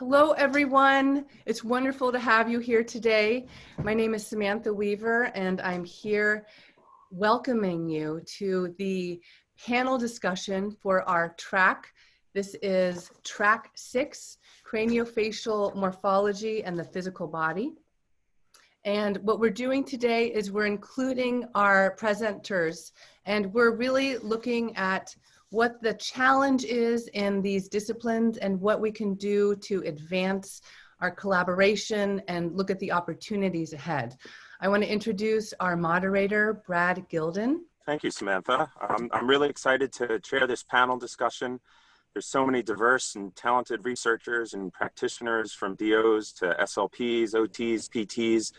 Hello, everyone. It's wonderful to have you here today. My name is Samantha Weaver, and I'm here welcoming you to the panel discussion for our track. This is track 6, Craniofacial Morphology and the Physical Body. And what we're doing today is we're including our presenters, and we're really looking at what the challenge is in these disciplines and what we can do to advance our collaboration and look at the opportunities ahead. I want to introduce our moderator, Brad Gilden. Thank you, Samantha. I'm really excited to chair this panel discussion. There's so many diverse and talented researchers and practitioners, from DOs to SLPs, OTs, PTs,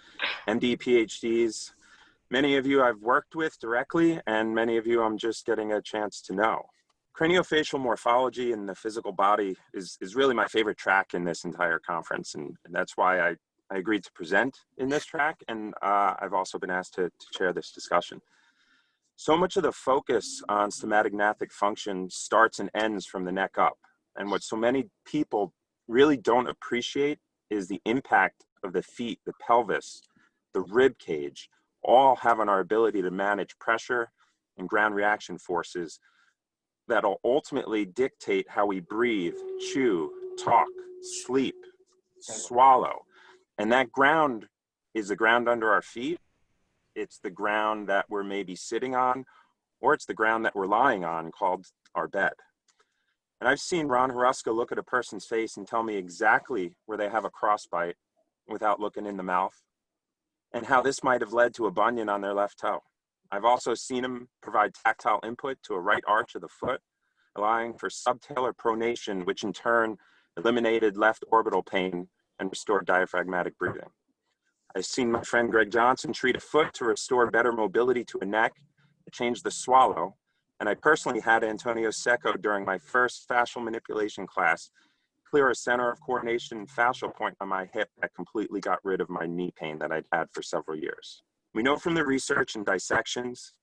MD, PhDs. Many of you I've worked with directly, and many of you I'm just getting a chance to know. Craniofacial morphology in the physical body is really my favorite track in this entire conference, and that's why I agreed to present in this track, and I've also been asked to chair this discussion. So much of the focus on somatic gnathic function starts and ends from the neck up, and what so many people really don't appreciate is the impact of the feet, the pelvis, the rib cage, all have on our ability to manage pressure and ground reaction forces that'll ultimately dictate how we breathe, chew, talk, sleep, swallow. And that ground is the ground under our feet. It's the ground that we're maybe sitting on, or it's the ground that we're lying on, called our bed. And I've seen Ron Haruska look at a person's face and tell me exactly where they have a crossbite without looking in the mouth, and how this might have led to a bunion on their left toe. I've also seen him provide tactile input to a right arch of the foot, allowing for subtalar pronation, which in turn eliminated left orbital pain and restored diaphragmatic breathing. I've seen my friend Gregg Johnson treat a foot to restore better mobility to a neck, to change the swallow, and I personally had Antonio Stecco during my first fascial manipulation class clear a center of coordination fascial point on my hip that completely got rid of my knee pain that I'd had for several years. We know from the research and dissections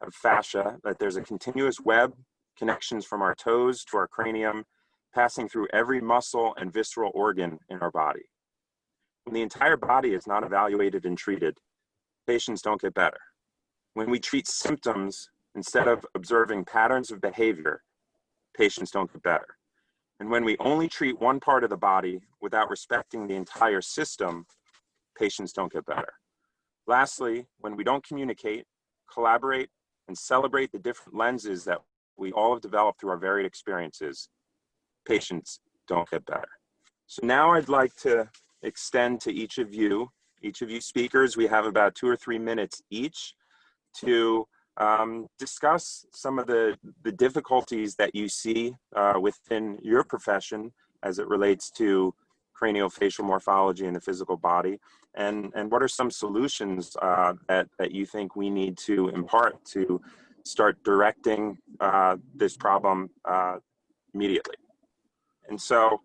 of fascia that there's a continuous web, connections from our toes to our cranium, passing through every muscle and visceral organ in our body. When the entire body is not evaluated and treated, patients don't get better. When we treat symptoms instead of observing patterns of behavior, patients don't get better. And when we only treat one part of the body without respecting the entire system, patients don't get better. Lastly, when we don't communicate, collaborate, and celebrate the different lenses that we all have developed through our varied experiences, patients don't get better. So now I'd like to extend to each of you speakers, we have about 2 or 3 minutes each to discuss some of the difficulties that you see within your profession as it relates to craniofacial morphology in the physical body, and what are some solutions that you think we need to impart to start directing this problem immediately. And so,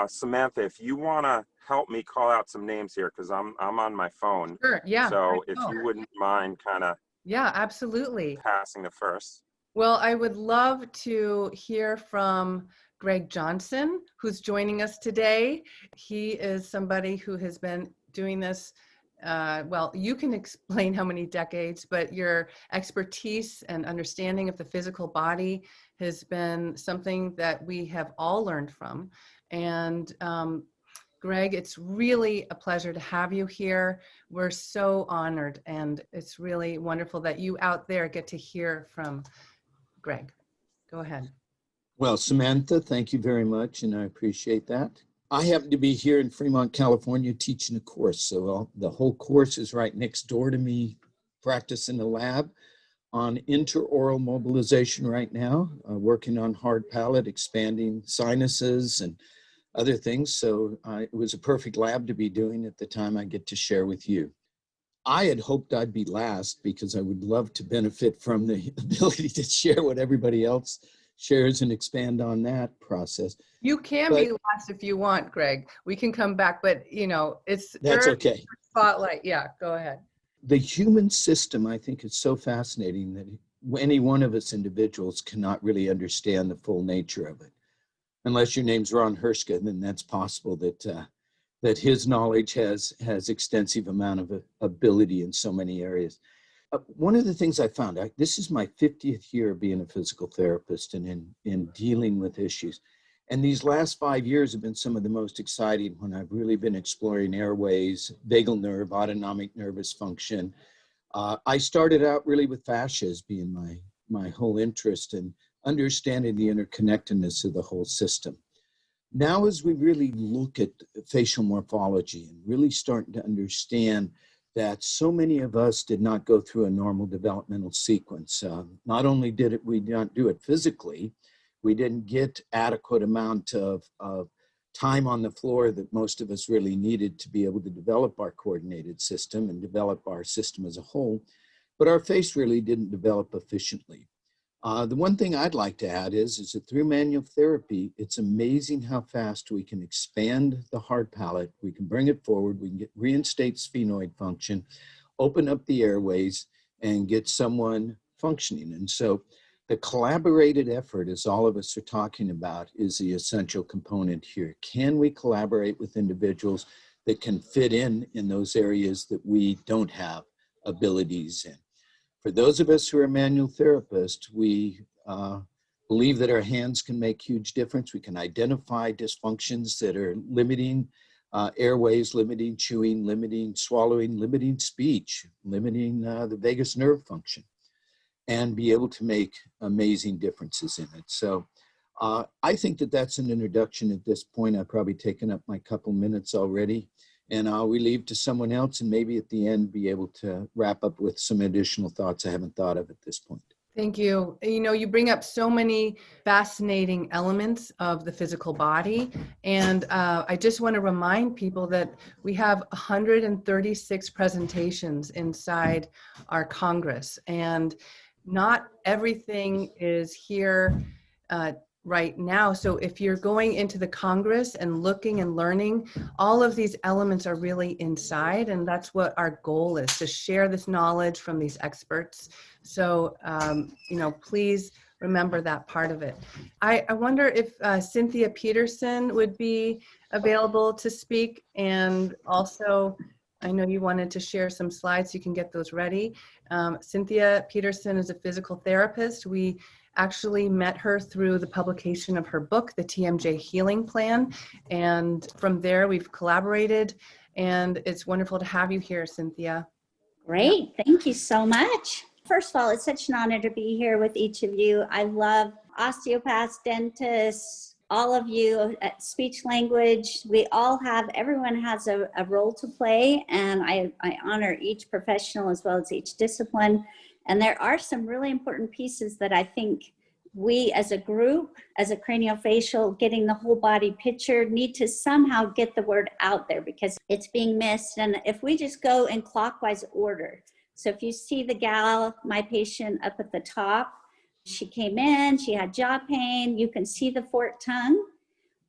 Samantha, if you want to help me call out some names here, because I'm on my phone. Sure, yeah. So if you wouldn't mind kind of absolutely passing the first. Well, I would love to hear from Gregg Johnson, who's joining us today. He is somebody who has been doing this, well, you can explain how many decades, but your expertise and understanding of the physical body has been something that we have all learned from. And Gregg, it's really a pleasure to have you here. We're so honored, and it's really wonderful that you out there get to hear from Gregg. Go ahead. Well, Samantha, thank you very much, and I appreciate that. I happen to be here in Fremont, California, teaching a course. So the whole course is right next door to me, practicing the lab on interoral mobilization right now, working on hard palate, expanding sinuses and other things. So it was a perfect lab to be doing at the time I get to share with you. I had hoped I'd be last because I would love to benefit from the ability to share what everybody else shares and expand on that process. You can be last if you want, Gregg. We can come back, but you know, that's okay. Spotlight, yeah, go ahead. The human system, I think, is so fascinating that any one of us individuals cannot really understand the full nature of it. unless your name's Ron Hershka, then that's possible that his knowledge has extensive amount of ability in so many areas. One of the things I found, this is my 50th year being a physical therapist and in dealing with issues. And these last 5 years have been some of the most exciting when I've really been exploring airways, vagal nerve, autonomic nervous function. I started out really with fascia as being my whole interest in understanding the interconnectedness of the whole system. Now, as we really look at facial morphology and really starting to understand that so many of us did not go through a normal developmental sequence. Not only did we not do it physically, we didn't get adequate amount of time on the floor that most of us really needed to be able to develop our coordinated system and develop our system as a whole, but our face really didn't develop efficiently. The one thing I'd like to add is that through manual therapy, it's amazing how fast we can expand the hard palate. We can bring it forward. We can reinstate sphenoid function, open up the airways, and get someone functioning. And so the collaborated effort, as all of us are talking about, is the essential component here. Can we collaborate with individuals that can fit in those areas that we don't have abilities in? For those of us who are manual therapists, we believe that our hands can make huge difference. We can identify dysfunctions that are limiting airways, limiting chewing, limiting swallowing, limiting speech, limiting the vagus nerve function, and be able to make amazing differences in it. So I think that that's an introduction at this point. I've probably taken up my couple minutes already. And I'll relieve to someone else and maybe at the end be able to wrap up with some additional thoughts I haven't thought of at this point. Thank you. You know, you bring up so many fascinating elements of the physical body. And I just want to remind people that we have 136 presentations inside our Congress. And not everything is here right now. So if you're going into the Congress and looking and learning, all of these elements are really inside, and that's what our goal is, to share this knowledge from these experts. So, you know, please remember that part of it. I wonder if Cynthia Peterson would be available to speak, and also I know you wanted to share some slides, so you can get those ready. Cynthia Peterson is a physical therapist. We actually met her through the publication of her book, The TMJ Healing Plan. And from there, we've collaborated. And it's wonderful to have you here, Cynthia. Great. Yeah. Thank you so much. First of all, it's such an honor to be here with each of you. I love osteopaths, dentists, all of you at speech language. Everyone has a role to play. And I honor each professional as well as each discipline. And there are some really important pieces that I think we as a group, as a craniofacial, getting the whole body picture, need to somehow get the word out there because it's being missed. And if we just go in clockwise order. So if you see the gal, my patient up at the top, she came in, she had jaw pain, you can see the forked tongue.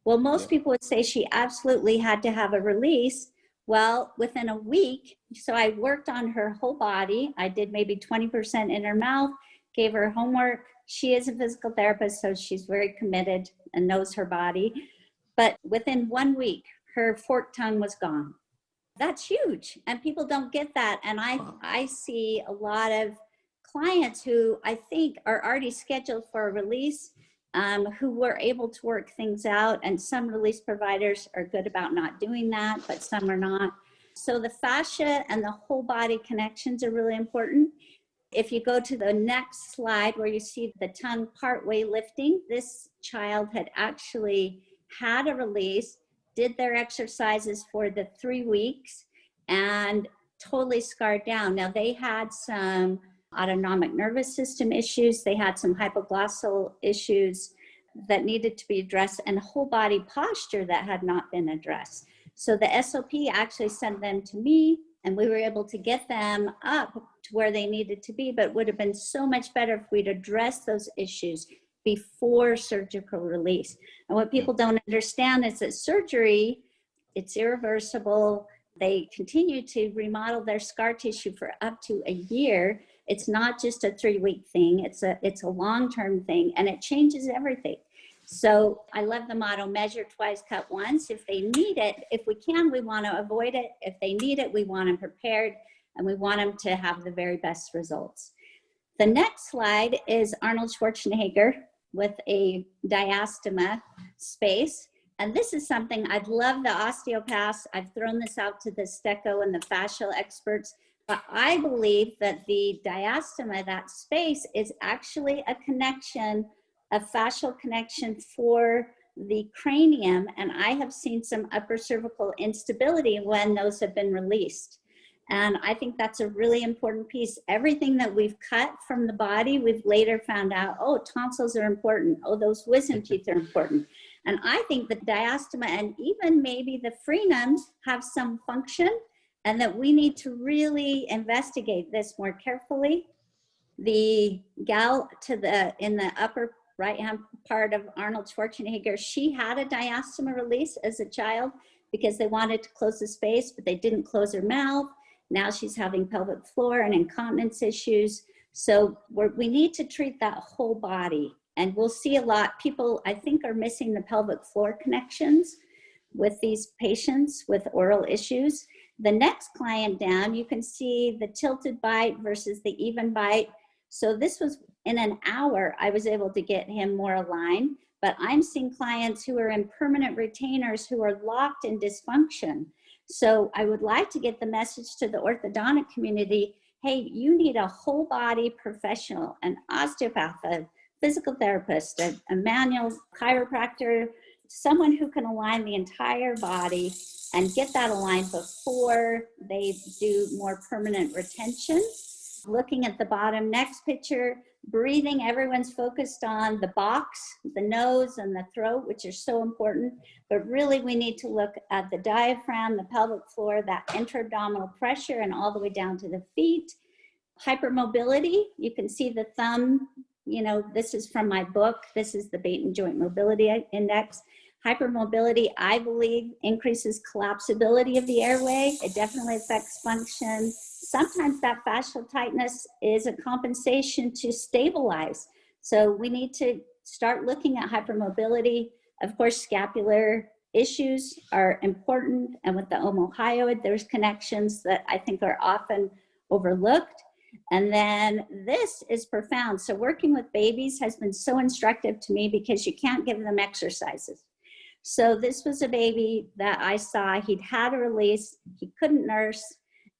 Well, most people would say she absolutely had to have a release. Well, within a week, so I worked on her whole body. I did maybe 20% in her mouth, gave her homework. She is a physical therapist, so she's very committed and knows her body. But within 1 week, her forked tongue was gone. That's huge. And people don't get that. And I see a lot of clients who I think are already scheduled for a release, who were able to work things out. And some release providers are good about not doing that, but some are not. So the fascia and the whole body connections are really important. If you go to the next slide where you see the tongue partway lifting, this child had actually had a release, did their exercises for the 3 weeks, and totally scarred down. Now they had some autonomic nervous system issues. They had some hypoglossal issues that needed to be addressed, and whole body posture that had not been addressed. So the SOP actually sent them to me, and we were able to get them up to where they needed to be, but it would have been so much better if we'd addressed those issues before surgical release. And what people don't understand is that surgery, it's irreversible. They continue to remodel their scar tissue for up to a year. It's not just a 3-week thing. It's a long-term thing, and it changes everything. So I love the motto, measure twice, cut once. If they need it, if we can, we want to avoid it. If they need it, we want them prepared, and we want them to have the very best results. The next slide is Arnold Schwarzenegger with a diastema space. And this is something I'd love the osteopaths. I've thrown this out to the Stecco and the fascial experts, but I believe that the diastema, that space, is actually a connection, a fascial connection for the cranium. And I have seen some upper cervical instability when those have been released. And I think that's a really important piece. Everything that we've cut from the body, we've later found out, oh, tonsils are important. Oh, those wisdom teeth are important. And I think the diastema and even maybe the frenums have some function, and that we need to really investigate this more carefully. The gal in the upper right-hand part of Arnold Schwarzenegger, she had a diastema release as a child because they wanted to close the space, but they didn't close her mouth. Now she's having pelvic floor and incontinence issues. So we need to treat that whole body. And we'll see a lot. People, I think, are missing the pelvic floor connections with these patients with oral issues. The next client down, you can see the tilted bite versus the even bite. So this was in an hour, I was able to get him more aligned. But I'm seeing clients who are in permanent retainers who are locked in dysfunction. So I would like to get the message to the orthodontic community, hey, you need a whole body professional, an osteopath, a physical therapist, a manual chiropractor, someone who can align the entire body and get that aligned before they do more permanent retention. Looking at the bottom next picture, breathing, everyone's focused on the box, the nose and the throat, which are so important, but really we need to look at the diaphragm, the pelvic floor, that intra-abdominal pressure, and all the way down to the feet. Hypermobility, you can see the thumb, you know, this is from my book, this is the Baton Joint Mobility Index. Hypermobility, I believe, increases collapsibility of the airway. It definitely affects function. Sometimes that fascial tightness is a compensation to stabilize. So we need to start looking at hypermobility. Of course, scapular issues are important. And with the omohyoid, there's connections that I think are often overlooked. And then this is profound. So working with babies has been so instructive to me because you can't give them exercises. So this was a baby that I saw, he'd had a release, he couldn't nurse,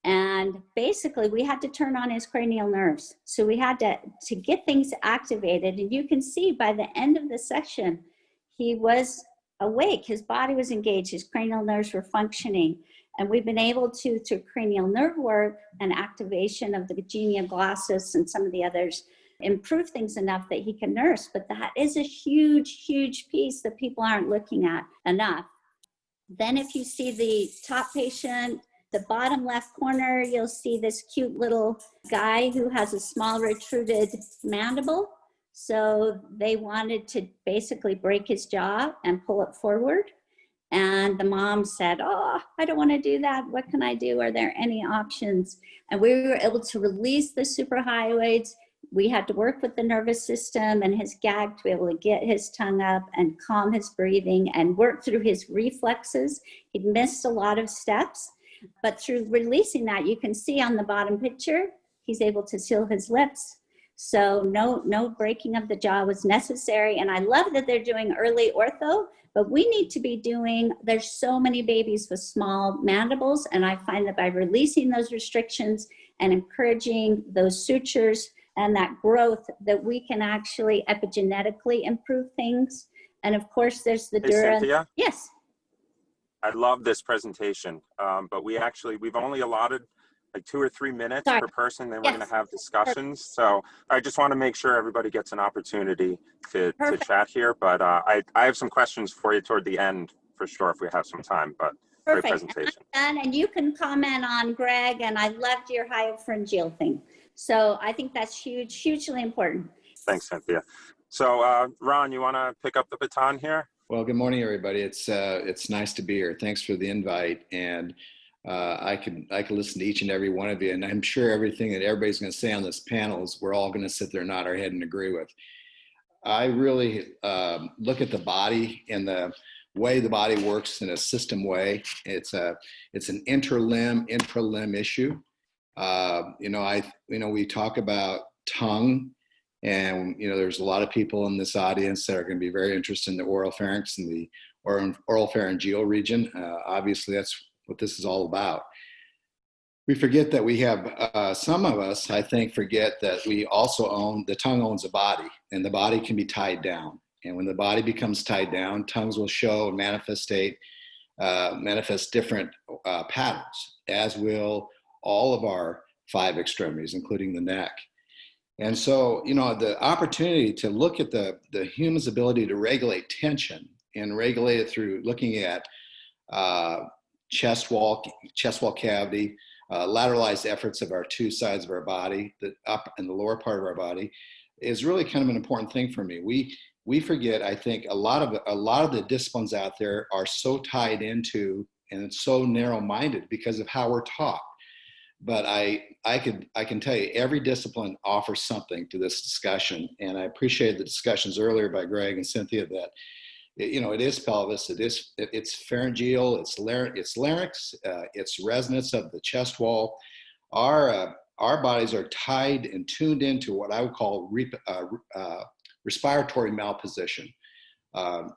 and basically we had to turn on his cranial nerves. So we had to get things activated, and you can see by the end of the session, he was awake, his body was engaged, his cranial nerves were functioning, and we've been able to, through cranial nerve work and activation of the genia glossus and some of the others, improve things enough that he can nurse. But that is a huge, huge piece that people aren't looking at enough. Then if you see the top patient, the bottom left corner, you'll see this cute little guy who has a small retruded mandible. So they wanted to basically break his jaw and pull it forward. And the mom said, oh, I don't want to do that. What can I do? Are there any options? And we were able to release the suprahyoids. We had to work with the nervous system and his gag to be able to get his tongue up and calm his breathing and work through his reflexes. He'd missed a lot of steps, but through releasing that, you can see on the bottom picture, he's able to seal his lips. So no breaking of the jaw was necessary. And I love that they're doing early ortho, but we need to be doing, there's so many babies with small mandibles. And I find that by releasing those restrictions and encouraging those sutures and that growth, that we can actually epigenetically improve things. And of course, there's the dura. Cynthia? Yes. I love this presentation, but we've only allotted like 2 or 3 minutes per person, then we're going to have discussions. So I just want to make sure everybody gets an opportunity to chat here. But I have some questions for you toward the end for sure if we have some time, but great presentation. And you can comment on Gregg, and I loved your hyopharyngeal thing. So I think that's huge, hugely important. Thanks, Cynthia. So Ron, you want to pick up the baton here? Well, good morning, everybody. It's nice to be here. Thanks for the invite. And I could listen to each and every one of you, and I'm sure everything that everybody's going to say on this panel is we're all going to sit there and nod our head and agree with. I really look at the body and the way the body works in a system way. It's an intralimb issue. We talk about tongue, and there's a lot of people in this audience that are going to be very interested in the oral pharynx and the oral pharyngeal region. Obviously, that's what this is all about. We forget that we have, some of us, I think, forget that we also the tongue owns a body, and the body can be tied down. And when the body becomes tied down, tongues will show and manifest different patterns, as will all of our 5 extremities, including the neck. And so, the opportunity to look at the human's ability to regulate tension and regulate it through looking at chest wall cavity, lateralized efforts of our 2 sides of our body, the up and the lower part of our body, is really kind of an important thing for me. We forget, I think, a lot of the disciplines out there are so tied into and so narrow-minded because of how we're taught. But I can tell you, every discipline offers something to this discussion, and I appreciate the discussions earlier by Gregg and Cynthia that it is pelvis, it's pharyngeal, it's larynx, it's resonance of the chest wall. Our bodies are tied and tuned into what I would call respiratory malposition.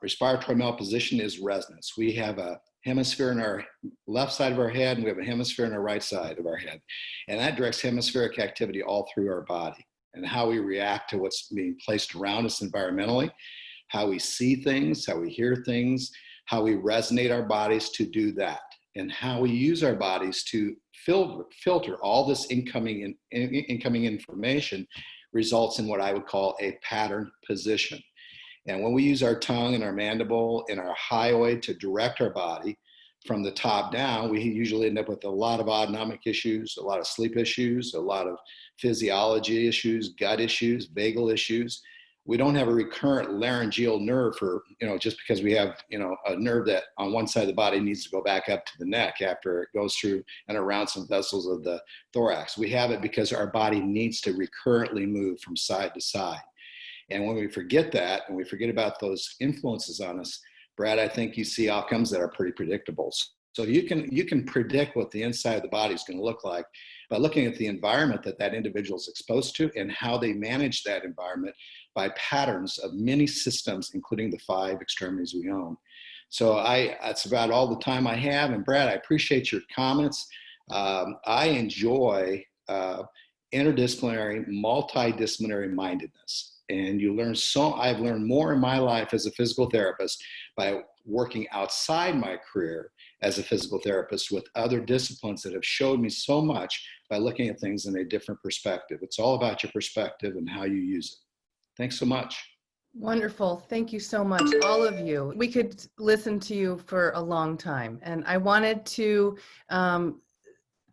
Respiratory malposition is resonance. We have a hemisphere in our left side of our head, and we have a hemisphere in our right side of our head. And that directs hemispheric activity all through our body, and how we react to what's being placed around us environmentally, how we see things, how we hear things, how we resonate our bodies to do that, and how we use our bodies to filter all this incoming information results in what I would call a pattern position. And when we use our tongue and our mandible and our hyoid to direct our body from the top down, we usually end up with a lot of autonomic issues, a lot of sleep issues, a lot of physiology issues, gut issues, vagal issues. We don't have a recurrent laryngeal nerve for, just because we have, a nerve that on one side of the body needs to go back up to the neck after it goes through and around some vessels of the thorax. We have it because our body needs to recurrently move from side to side. And when we forget that, and we forget about those influences on us, Brad, I think you see outcomes that are pretty predictable. So you can predict what the inside of the body is going to look like by looking at the environment that individual is exposed to and how they manage that environment by patterns of many systems, including the 5 extremities we own. So that's about all the time I have. And Brad, I appreciate your comments. I enjoy interdisciplinary, multidisciplinary mindedness. And I've learned more in my life as a physical therapist by working outside my career as a physical therapist with other disciplines that have showed me so much by looking at things in a different perspective. It's all about your perspective and how you use it. Thanks so much. Wonderful. Thank you so much, all of you. We could listen to you for a long time. And I wanted to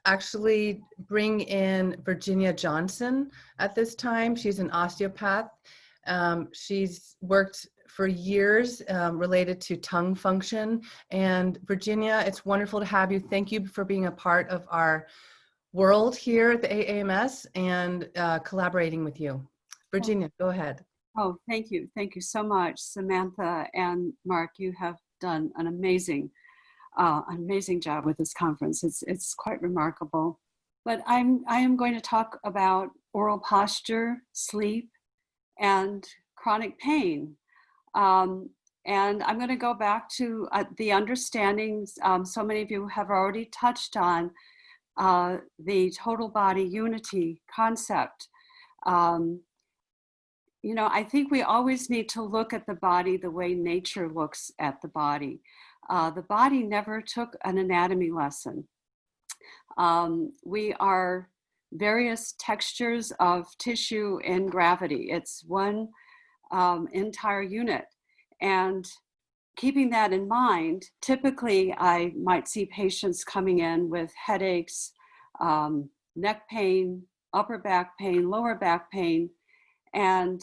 actually bring in Virginia Johnson at this time. She's an osteopath. She's worked for years related to tongue function. And Virginia, it's wonderful to have you. Thank you for being a part of our world here at the AAMS and collaborating with you. Virginia, go ahead. Oh, thank you. Thank you so much, Samantha and Marc. You have done an amazing job with this conference. It's quite remarkable. But I am going to talk about oral posture, sleep, and chronic pain. And I'm going to go back to the understandings. So many of you have already touched on the total body unity concept. I think we always need to look at the body the way nature looks at the body. The body never took an anatomy lesson. We are various textures of tissue in gravity. It's one entire unit. And keeping that in mind, typically I might see patients coming in with headaches, neck pain, upper back pain, lower back pain. And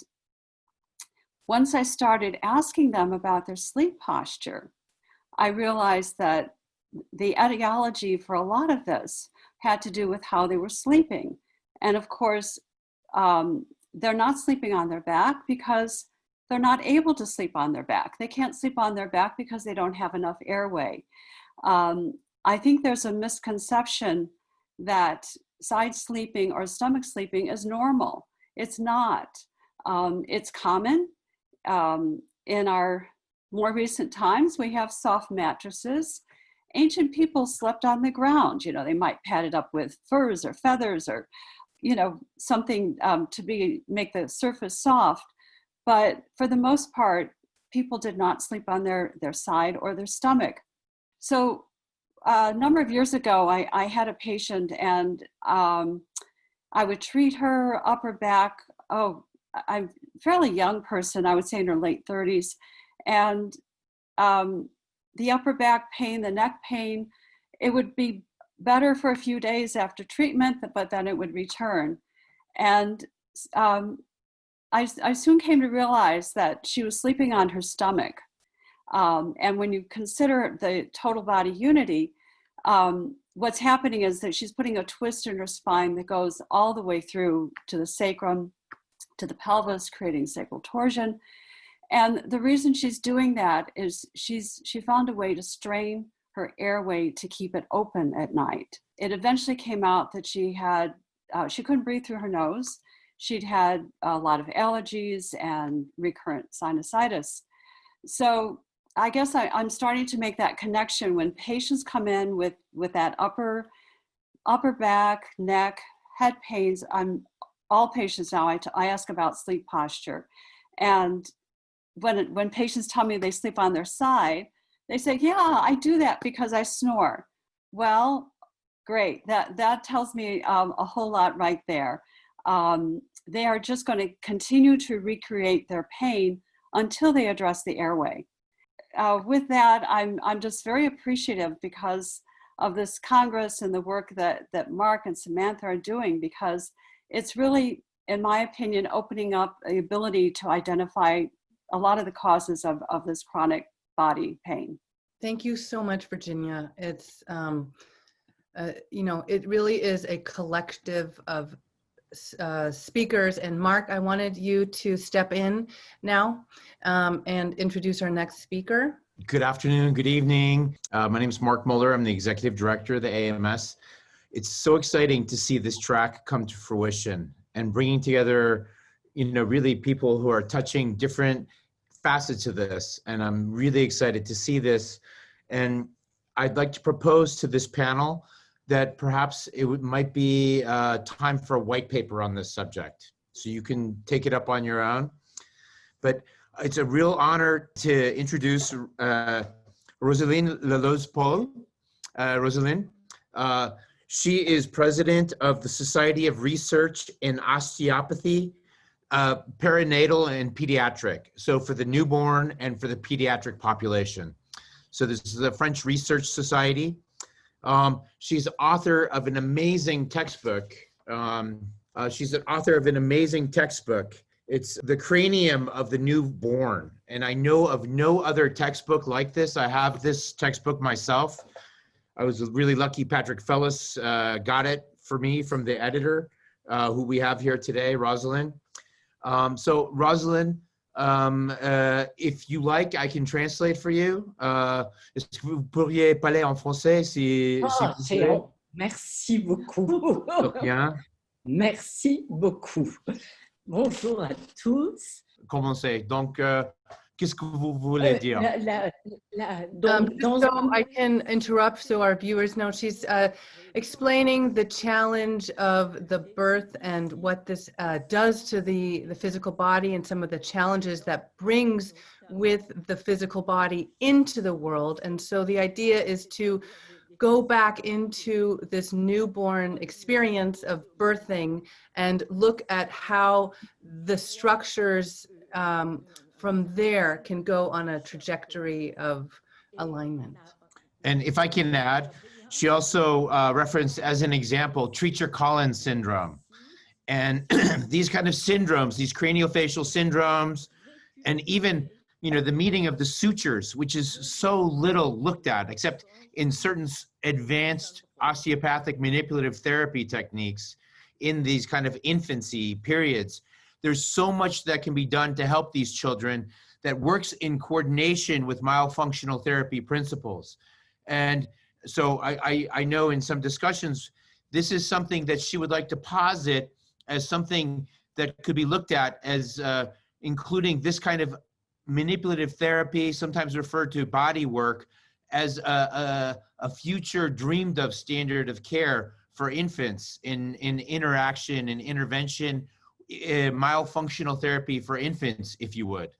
once I started asking them about their sleep posture, I realized that the etiology for a lot of this had to do with how they were sleeping. And of course, they're not sleeping on their back because they're not able to sleep on their back. They can't sleep on their back because they don't have enough airway. I think there's a misconception that side sleeping or stomach sleeping is normal. It's not. It's common. In our more recent times, we have soft mattresses. Ancient people slept on the ground. You know, they might pad it up with furs or feathers or, you know, something to make the surface soft. But for the most part, people did not sleep on their side or their stomach. So a number of years ago, I had a patient, and I would treat her upper back. Oh, I'm a fairly young person, I would say in her late 30s. And the upper back pain, the neck pain, it would be better for a few days after treatment, but then it would return. And I soon came to realize that she was sleeping on her stomach. And when you consider the total body unity, what's happening is that she's putting a twist in her spine that goes all the way through to the sacrum, to the pelvis, creating sacral torsion. And the reason she's doing that is she found a way to strain her airway to keep it open at night. It eventually came out that she couldn't breathe through her nose. She'd had a lot of allergies and recurrent sinusitis. So I guess I'm starting to make that connection when patients come in with that upper back, neck, head pains. All patients now, I ask about sleep posture. And when patients tell me they sleep on their side, they say, yeah, I do that because I snore. Well, great. That tells me a whole lot right there. They are just going to continue to recreate their pain until they address the airway. With that, I'm just very appreciative because of this Congress and the work that Marc and Samantha are doing, because it's really, in my opinion, opening up the ability to identify a lot of the causes of this chronic body pain. Thank you so much, Virginia. It's, you know, it really is a collective of speakers. And Marc, I wanted you to step in now and introduce our next speaker. Good afternoon, good evening. My name is Marc Moeller. I'm the Executive Director of the AMS. It's so exciting to see this track come to fruition and bringing together, you know, really people who are touching different facets of this. And I'm really excited to see this. And I'd like to propose to this panel that perhaps might be time for a white paper on this subject. So you can take it up on your own. But it's a real honor to introduce Rosaline Lelose-Paul. Rosaline, she is president of the Society of Research in Osteopathy, Perinatal and Pediatric. So for the newborn and for the pediatric population. So this is the French Research Society. She's author of an amazing textbook. It's The Cranium of the Newborn. And I know of no other textbook like this. I have this textbook myself. I was really lucky Patrick Fellis got it for me from the editor, who we have here today, Rosalind. So Rosalind, if you like, I can translate for you. Est-ce que vous pourriez parler en français si vous voulez? Merci beaucoup. Bien. Merci beaucoup. Bonjour à tous. Commencez. Donc, qu'est-ce que vous voulez dire? So I can interrupt so our viewers know. She's explaining the challenge of the birth and what this does to the physical body and some of the challenges that brings with the physical body into the world. And so the idea is to go back into this newborn experience of birthing and look at how the structures from there can go on a trajectory of alignment. And if I can add, she also referenced as an example, Treacher-Collins syndrome. And these kind of syndromes, these craniofacial syndromes, and even, you know, the meeting of the sutures, which is so little looked at, except in certain advanced osteopathic manipulative therapy techniques in these kind of infancy periods. there's so much that can be done to help these children that works in coordination with myofunctional therapy principles. And so I know in some discussions, this is something that she would like to posit as something that could be looked at as including this kind of manipulative therapy, sometimes referred to body work, as a future dreamed of standard of care for infants in interaction and intervention, myofunctional therapy for infants, if you would.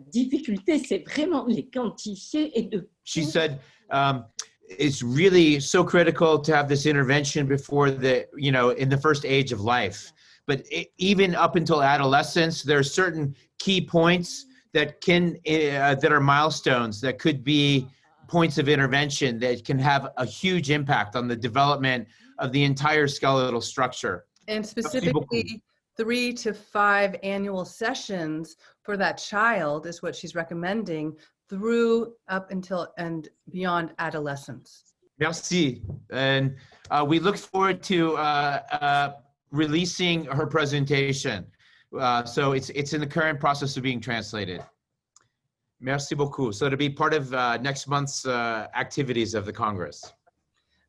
Difficulté, c'est vraiment les quantifier et de. She said, it's really so critical to have this intervention before in the first age of life. But even up until adolescence, there are certain key points that that are milestones that could be points of intervention that can have a huge impact on the development of the entire skeletal structure. And specifically, 3 to 5 annual sessions for that child is what she's recommending through up until and beyond adolescence. Merci. And we look forward to releasing her presentation. So it's in the current process of being translated. Merci beaucoup. So to be part of next month's activities of the Congress.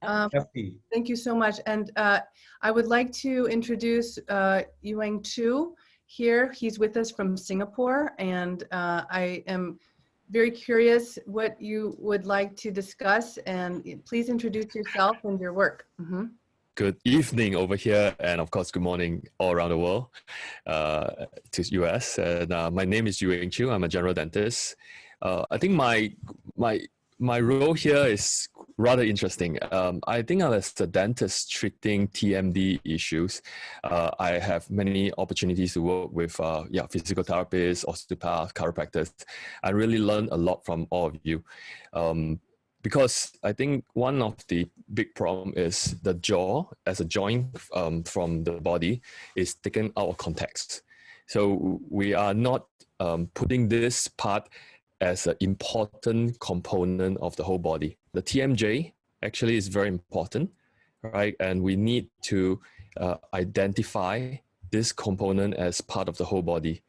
Thank you so much. And I would like to introduce Yuang Chu here. He's with us from Singapore, and I am very curious what you would like to discuss, and please introduce yourself and your work. Good evening over here, and of course, good morning all around the world to US. And my name is Yuang Chu. I'm a general dentist. I think my role here is rather interesting. I think as a dentist treating TMD issues, I have many opportunities to work with physical therapists, osteopaths, chiropractors. I really learn a lot from all of you. Because I think one of the big problem is the jaw as a joint from the body is taken out of context. So we are not putting this part as an important component of the whole body. The TMJ actually is very important, right? And we need to identify this component as part of the whole body.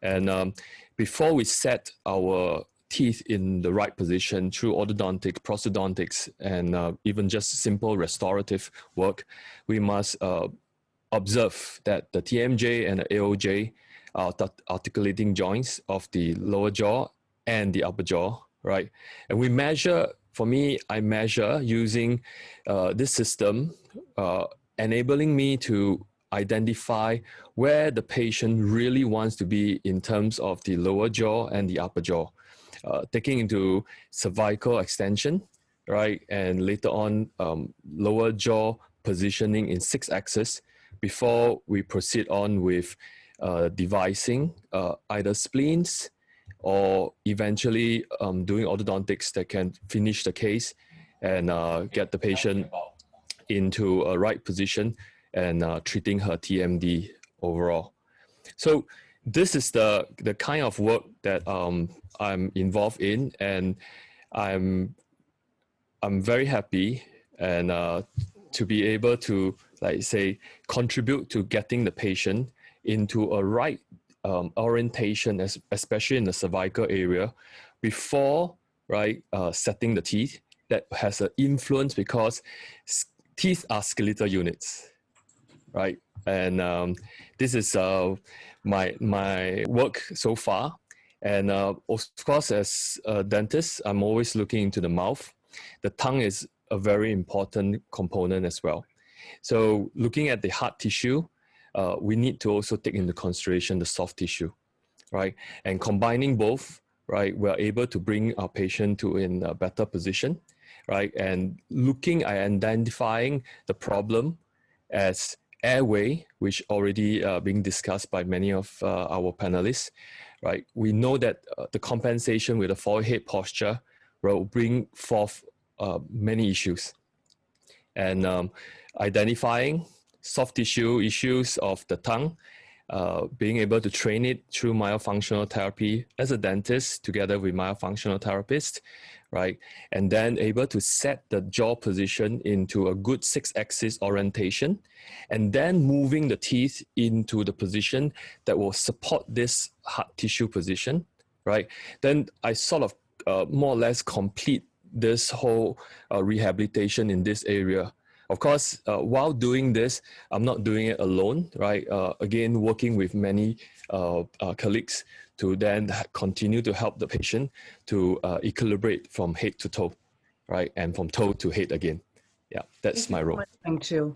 And before we set our teeth in the right position through orthodontics, prosthodontics, and even just simple restorative work, we must observe that the TMJ and the AOJ are articulating joints of the lower jaw and the upper jaw, right? And we measure, for me, I measure using this system, enabling me to identify where the patient really wants to be in terms of the lower jaw and the upper jaw. Taking into cervical extension, right? And later on, lower jaw positioning in 6-axis before we proceed on with devising either spleens or eventually doing orthodontics that can finish the case and get the patient into a right position and treating her TMD overall. So this is the kind of work that I'm involved in, and I'm very happy and to be able to, like say, contribute to getting the patient into a right orientation, especially in the cervical area, before setting the teeth. That has an influence because teeth are skeletal units, right? And this is my work so far. And of course, as a dentist, I'm always looking into the mouth. The tongue is a very important component as well. So looking at the hard tissue, we need to also take into consideration the soft tissue, right? And combining both, right, we're able to bring our patient to in a better position, right? And looking at identifying the problem as airway, which already being discussed by many of our panelists, right? We know that the compensation with the forehead posture will bring forth many issues. And identifying soft tissue issues of the tongue, being able to train it through myofunctional therapy as a dentist together with myofunctional therapist, right? And then able to set the jaw position into a good 6-axis orientation, and then moving the teeth into the position that will support this hard tissue position, right? Then I sort of more or less complete this whole rehabilitation in this area. Of course, while doing this, I'm not doing it alone, right? Again, working with many colleagues to then continue to help the patient to equilibrate from head to toe, right? And from toe to head again. Yeah, that's my role. Too.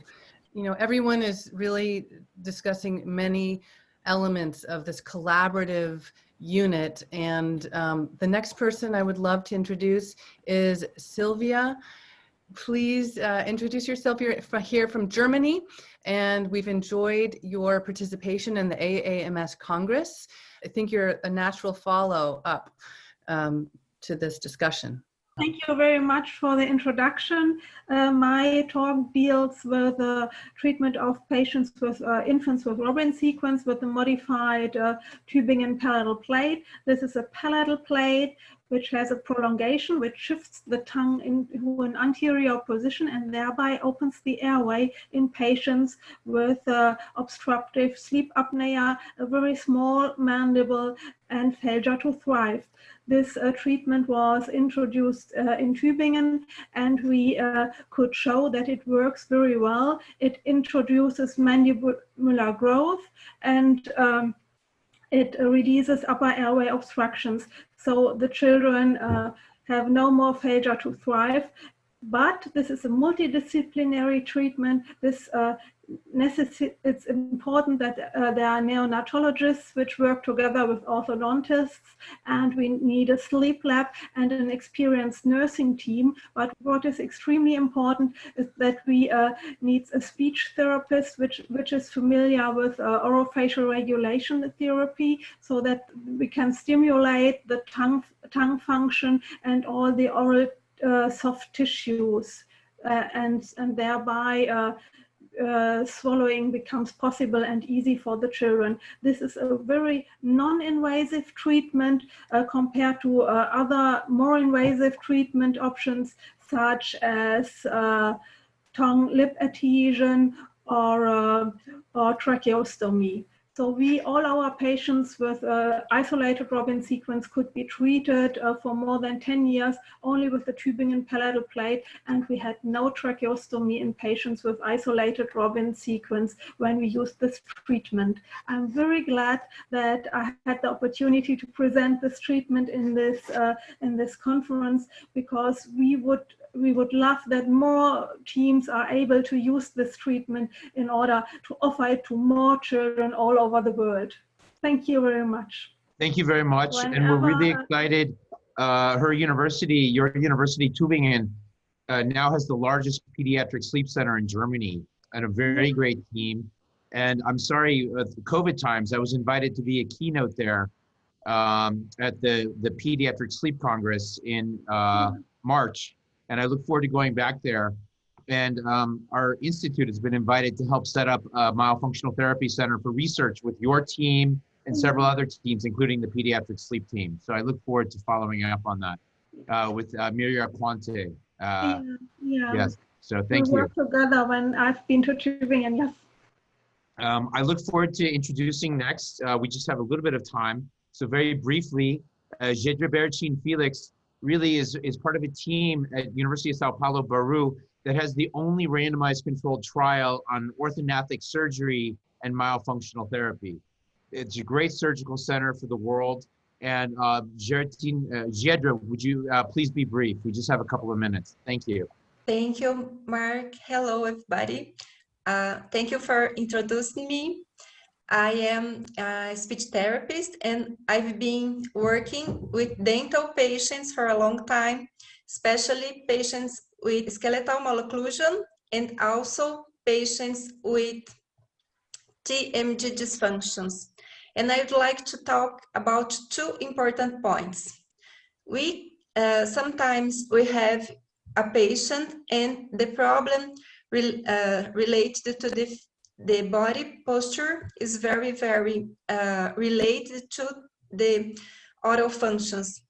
You know, everyone is really discussing many elements of this collaborative unit. And the next person I would love to introduce is Silvia. Please introduce yourself. You're here from Germany, and we've enjoyed your participation in the AAMS Congress. I think you're a natural follow-up to this discussion. Thank you very much for the introduction. My talk deals with the treatment of patients with infants with Robin sequence with a modified Tübingen palatal plate. This is a palatal plate which has a prolongation which shifts the tongue into an anterior position and thereby opens the airway in patients with obstructive sleep apnea, a very small mandible, and failure to thrive. This treatment was introduced in Tübingen, and we could show that it works very well. It introduces mandibular growth, and it releases upper airway obstructions. So the children have no more failure to thrive. But this is a multidisciplinary treatment. It's important that there are neonatologists which work together with orthodontists, and we need a sleep lab and an experienced nursing team. But what is extremely important is that we need a speech therapist which is familiar with orofacial regulation therapy, so that we can stimulate the tongue function and all the oral soft tissues, and thereby swallowing becomes possible and easy for the children. This is a very non-invasive treatment compared to other more invasive treatment options such as tongue lip adhesion or tracheostomy. So all our patients with isolated Robin sequence could be treated for more than 10 years only with the Tübingen palatal plate, and we had no tracheostomy in patients with isolated Robin sequence when we used this treatment. I'm very glad that I had the opportunity to present this treatment in this conference, because we would love that more teams are able to use this treatment in order to offer it to more children all over the world. Thank you very much. Thank you very much. And we're really excited. Your university, Tübingen, now has the largest pediatric sleep center in Germany, and a very great team. And I'm sorry, with COVID times, I was invited to be a keynote there at the Pediatric Sleep Congress in March. And I look forward to going back there. And our institute has been invited to help set up a myofunctional therapy center for research with your team and several other teams, including the pediatric sleep team. So I look forward to following up on that with Miria Quante. Yes, so thank you. We work together when I've been to Tübingen, yes. I look forward to introducing next. We just have a little bit of time. So very briefly, Jedre Berchin Felix really is part of a team at University of Sao Paulo, Bauru, that has the only randomized controlled trial on orthognathic surgery and myofunctional therapy. It's a great surgical center for the world. And Jedre, would you please be brief? We just have a couple of minutes. Thank you. Thank you, Mark. Hello, everybody. Thank you for introducing me. I am a speech therapist, and I've been working with dental patients for a long time, especially patients with skeletal malocclusion and also patients with TMG dysfunctions. And I would like to talk about two important points. Sometimes we have a patient and the problem related to the body posture is very, very related to the oral functions.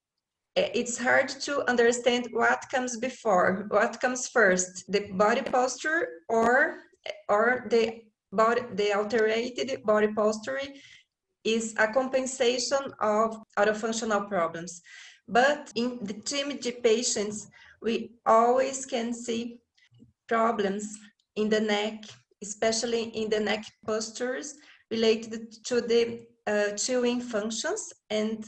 It's hard to understand what comes before, what comes first, the body posture or the altered body posture is a compensation of oral functional problems. But in the TMD patients, we always can see problems in the neck, especially in the neck postures related to the chewing functions, and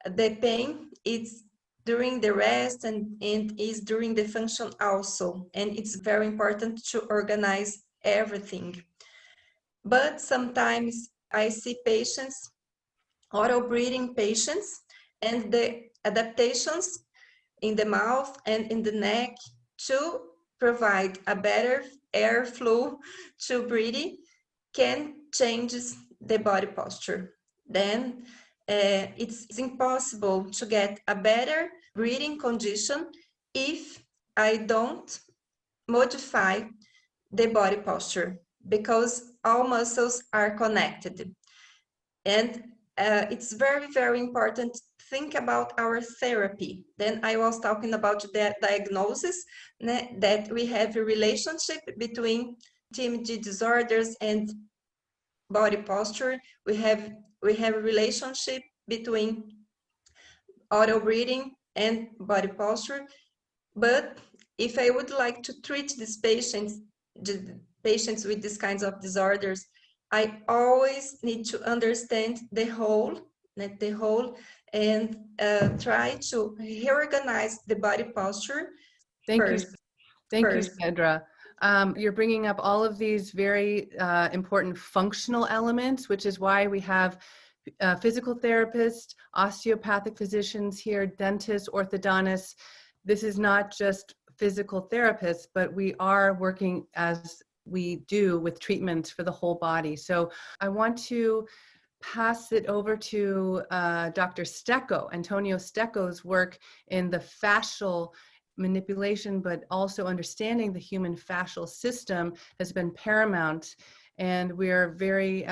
the pain is during the rest and is during the function also. And it's very important to organize everything. But sometimes I see patients, oral breathing patients, and the adaptations in the mouth and in the neck to provide a better airflow to breathing can change the body posture. Then it's impossible to get a better breathing condition if I don't modify the body posture, because all muscles are connected. And it's very, very important to think about our therapy. Then I was talking about the diagnosis, that we have a relationship between TMD disorders and body posture. We have a relationship between auto breathing and body posture. But if I would like to treat these patients, the patients with these kinds of disorders, I always need to understand the whole, and try to reorganize the body posture. Thank first. you. Thank you, Sandra. You're bringing up all of these very important functional elements, which is why we have physical therapists, osteopathic physicians here, dentists, orthodontists. This is not just physical therapists, but we are working as we do with treatments for the whole body. So I want to pass it over to Dr. Stecco, Antonio Stecco's work in the fascial manipulation, but also understanding the human fascial system has been paramount. And we're very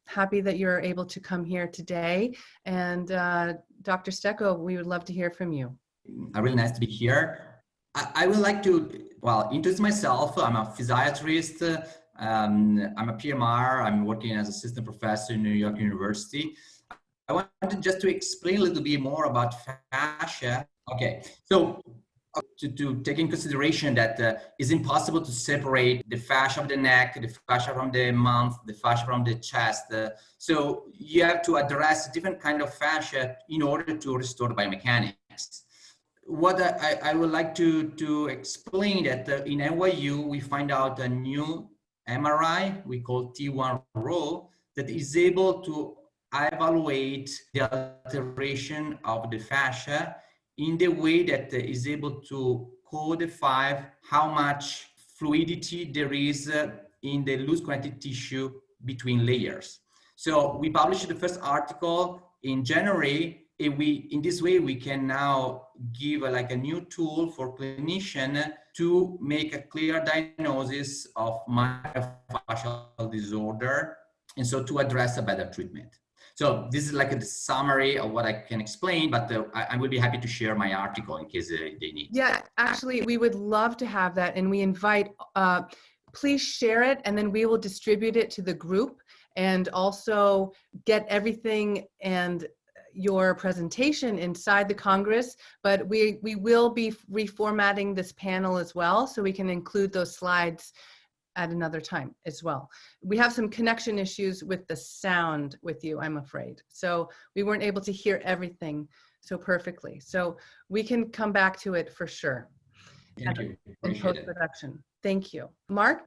happy that you're able to come here today. And Dr. Stecco, we would love to hear from you. Really nice to be here. I would like to, well, introduce myself. I'm a physiatrist. I'm a PMR. I'm working as assistant professor in New York University. I wanted just to explain a little bit more about fascia. Okay, so to take in consideration that it's impossible to separate the fascia of the neck, the fascia from the mouth, the fascia from the chest. So you have to address different kind of fascia in order to restore the biomechanics. What I would like to explain that in NYU, we find out a new MRI we call T1 Rho that is able to evaluate the alteration of the fascia in the way that is able to codify how much fluidity there is in the loose connective tissue between layers. So we published the first article in January. In this way, we can now give a new tool for clinician to make a clear diagnosis of myofascial disorder, and so to address a better treatment. So this is the summary of what I can explain, but I will be happy to share my article in case they need. Yeah, actually, we would love to have that, and we invite, please share it, and then we will distribute it to the group and also get everything and your presentation inside the Congress, but we will be reformatting this panel as well, so we can include those slides at another time as well. We have some connection issues with the sound with you, I'm afraid. So we weren't able to hear everything so perfectly. So we can come back to it for sure. Thank you. In post-production. Thank you. Marc?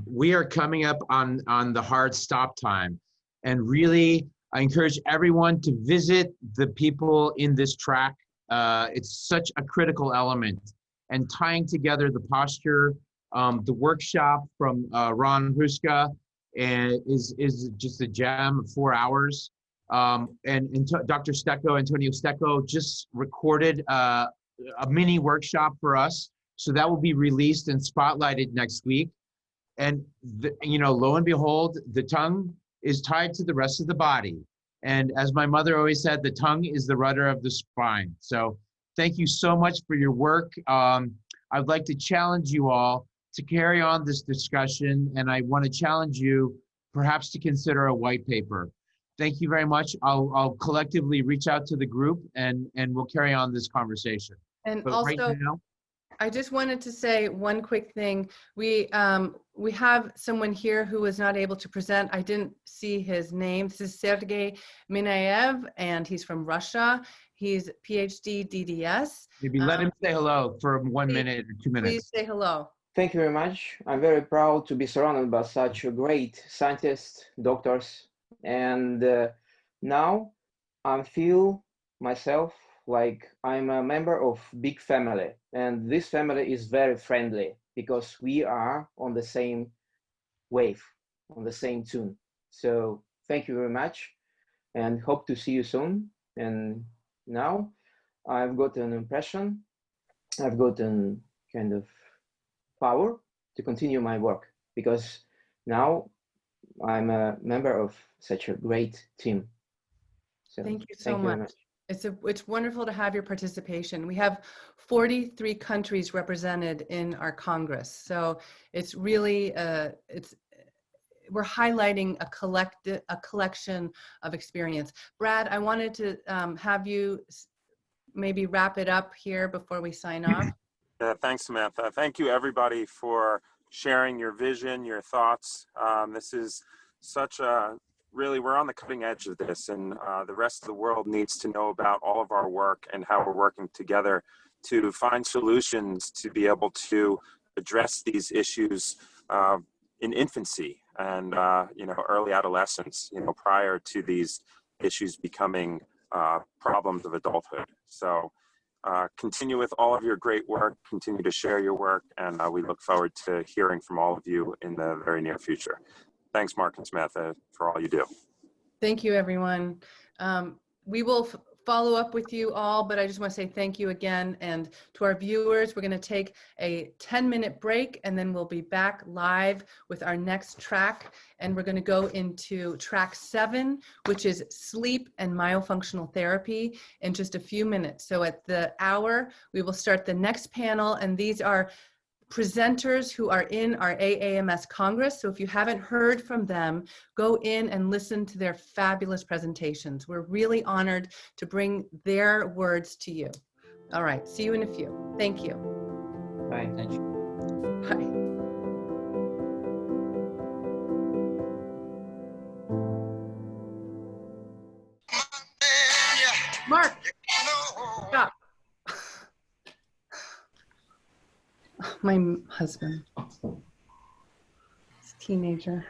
We are coming up on the hard stop time, and really I encourage everyone to visit the people in this track. It's such a critical element, and tying together the posture, the workshop from Ron Huska is just a gem of 4 hours. And Dr. Stecco, Antonio Stecco, just recorded a mini workshop for us. So that will be released and spotlighted next week. And, lo and behold, the tongue is tied to the rest of the body. And as my mother always said, the tongue is the rudder of the spine. So thank you so much for your work. I'd like to challenge you all to carry on this discussion, and I want to challenge you perhaps to consider a white paper. Thank you very much. I'll collectively reach out to the group and we'll carry on this conversation. And But also, right now, I just wanted to say one quick thing. We have someone here who was not able to present. I didn't see his name. This is Sergei Minaev, and he's from Russia. He's PhD DDS. maybe let him say hello for 1 minute or 2 minutes. Please say hello. Thank you very much. I'm very proud to be surrounded by such great scientists, doctors, and now I feel myself like I'm a member of big family, and this family is very friendly because we are on the same wave, on the same tune. So thank you very much and hope to see you soon. And now I've got an impression, I've got a kind of power to continue my work because now I'm a member of such a great team. So Thank you so much. very much. It's wonderful to have your participation. We have 43 countries represented in our Congress. So it's really, we're highlighting a collection of experience. Brad, I wanted to have you maybe wrap it up here before we sign off. Yeah, thanks, Samantha. Thank you, everybody, for sharing your vision, your thoughts. This is such a, really, we're on the cutting edge of this, and the rest of the world needs to know about all of our work and how we're working together to find solutions to be able to address these issues in infancy and, early adolescence, prior to these issues becoming problems of adulthood. So continue with all of your great work, continue to share your work, and we look forward to hearing from all of you in the very near future. Thanks, Marc and Samantha, for all you do. Thank you, everyone. We will follow up with you all, but I just want to say thank you again. And to our viewers, we're going to take a 10-minute break, and then we'll be back live with our next track. And we're going to go into track 7, which is sleep and myofunctional therapy, in just a few minutes. So at the hour, we will start the next panel, and these are presenters who are in our AAMS Congress. So if you haven't heard from them, go in and listen to their fabulous presentations. We're really honored to bring their words to you. All right, see you in a few. Thank you. Bye. Thank you. Bye. Marc, stop. My husband, teenager.